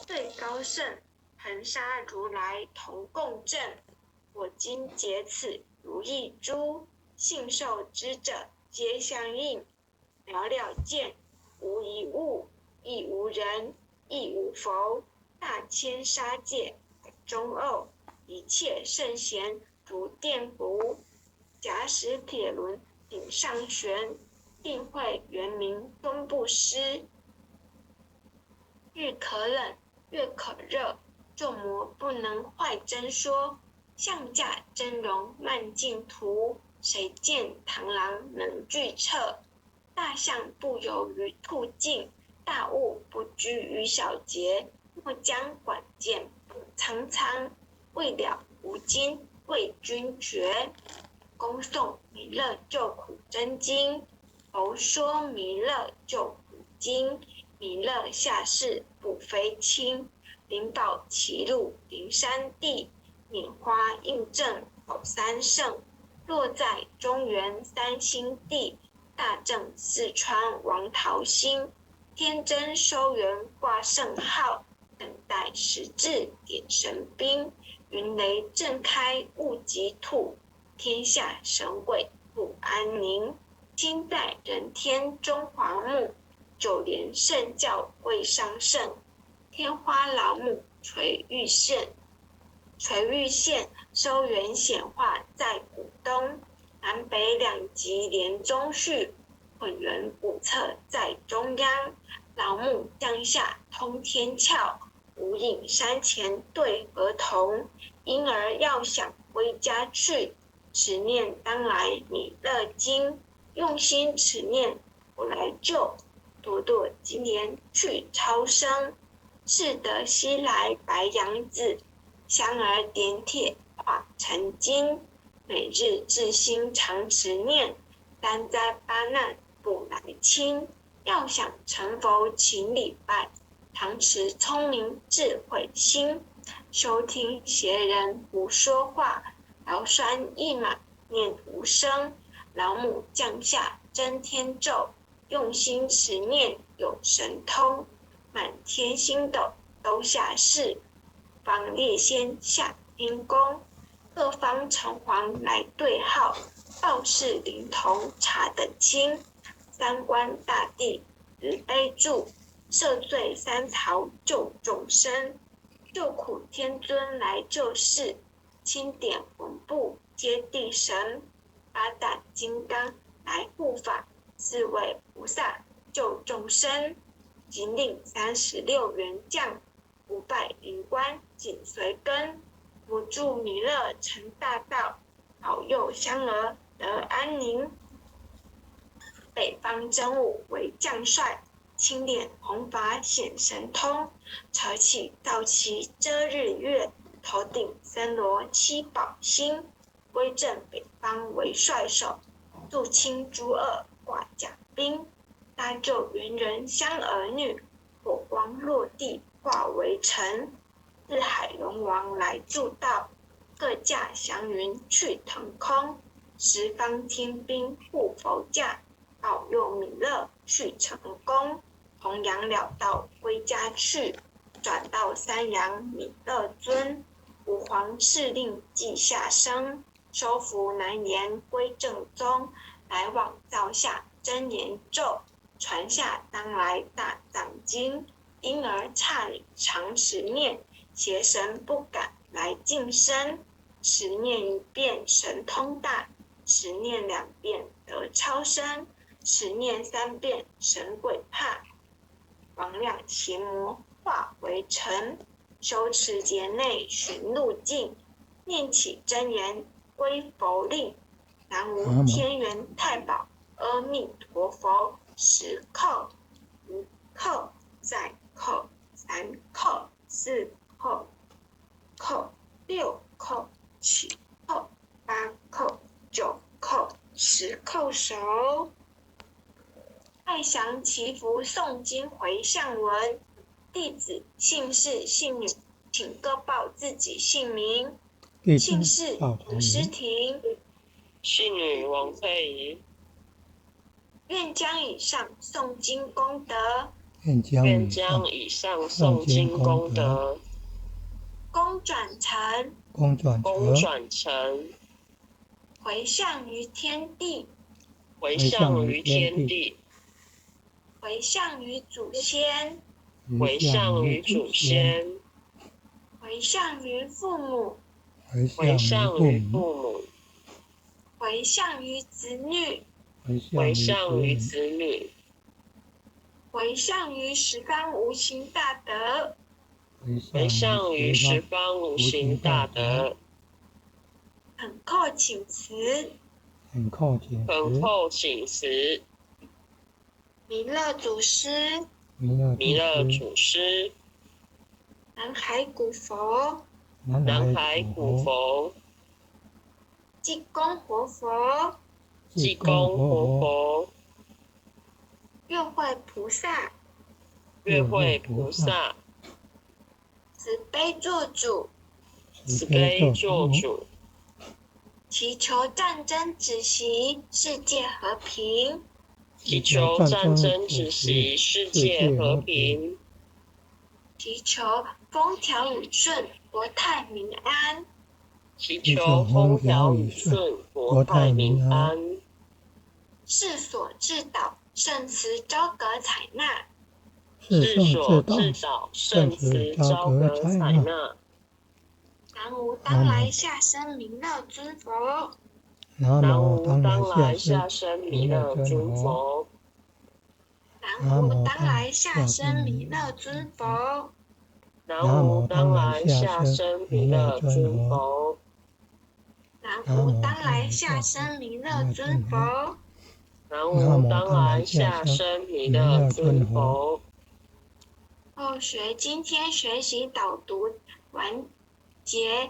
对高圣，恒沙如来同共振。我今解此如意珠，信受之者皆相应。了了见，无一物，亦无人，亦无佛。大千沙界海中沤，一切圣贤如电弧。假使铁轮顶上悬，定会圆明终不失。日可冷，月可热，众魔不能坏真说。象驾真容慢镜图，谁见螳螂能拒彻？大象不游于兔径，大物不居于小节。莫将管见补苍苍，未了无今为君绝。恭诵弥勒救苦真经，佛说弥勒救苦经。弥勒下世不非轻，灵宝齐入灵山地。拈花印证宝三圣，落在中原三星地。大正四川王桃心，天真收元挂圣号。等待时至点神兵，云雷震开物极吐。天下神鬼不安宁，亲在人天中华木。九连圣教未上圣，天花老母垂玉县。垂玉县收元显化在古东，南北两极连中续，混元古策在中央。老母降下通天窍，无影山前对河童。婴儿要想归家去，持念当来弥勒经。用心持念我来救，朵朵金莲去超生。是得西来白羊子，香儿点铁化成金。每日至心常持念，三灾八难不来侵。要想成佛请礼拜，常持聪明智慧心。休听邪人胡说话，劳酸一马念无声。老母降下真天咒，用心持念有神通。满天星斗都下世，方列仙下天宫。各方城隍来对号，报事灵童查得清。三官大帝慈悲助，赦罪三曹救众生。救苦天尊来救世，钦点魂部接地神。八大金刚来护法，四位菩萨救众生。仅领36员将，500灵官紧随跟。辅助弥勒成大道，保佑香儿得安宁。北方真武为将帅，青脸红发显神通。扯起道旗遮日月，头顶森罗七宝星。威震北方为帅首，肃清诸恶挂甲兵。搭救猿人香儿女，火光落地化为尘。四海龙王来助道，各驾祥云去腾空。十方天兵护佛驾，保佑弥勒去成功。弘扬了道归家去，转到三阳弥勒尊。五皇敕令记下生，收服南延归正宗。来往造下真言咒，传下当来大藏经。因而刹里常持念，邪神不敢来近身。持念一遍神通大，持念2遍得超生，持念3遍神鬼怕。魍魉邪魔化为尘，修持劫内寻路径。念起真言归佛令，南无天元太保阿弥陀佛。10叩1叩再叩3叩4叩叩6叩7叩8叩9叩10叩首。爱详祈福诵经回向文，弟子姓氏姓女请各报自己姓名。姓氏吴诗婷，姓女王佩仪。愿将以上诵经功德愿将以上诵经功德，公转成，回向于天地，回向于天地，回向于祖先，回向于祖先，回向于父母，回向于父母，回向于子女，回向于子女，回向于十方无形大德，回向于十方无形大德，恳叩请辞，恳叩请辞，弥勒祖师，南海古佛，济公活佛，月慧菩萨，慈悲做主，祈求战争止息，世界和平，祈求战争止息，世界和平，祈求风调雨顺，国泰民安，祈求风调雨顺，国泰民安，世所至导，圣慈昭格采纳，南无当来下生弥勒尊佛，南无当来下生弥勒尊佛，南无当来下生弥勒尊佛，南无当来下生弥勒尊佛，南无当来下生弥勒尊佛，南无当来下生弥勒尊佛。后学今天学习导读完结。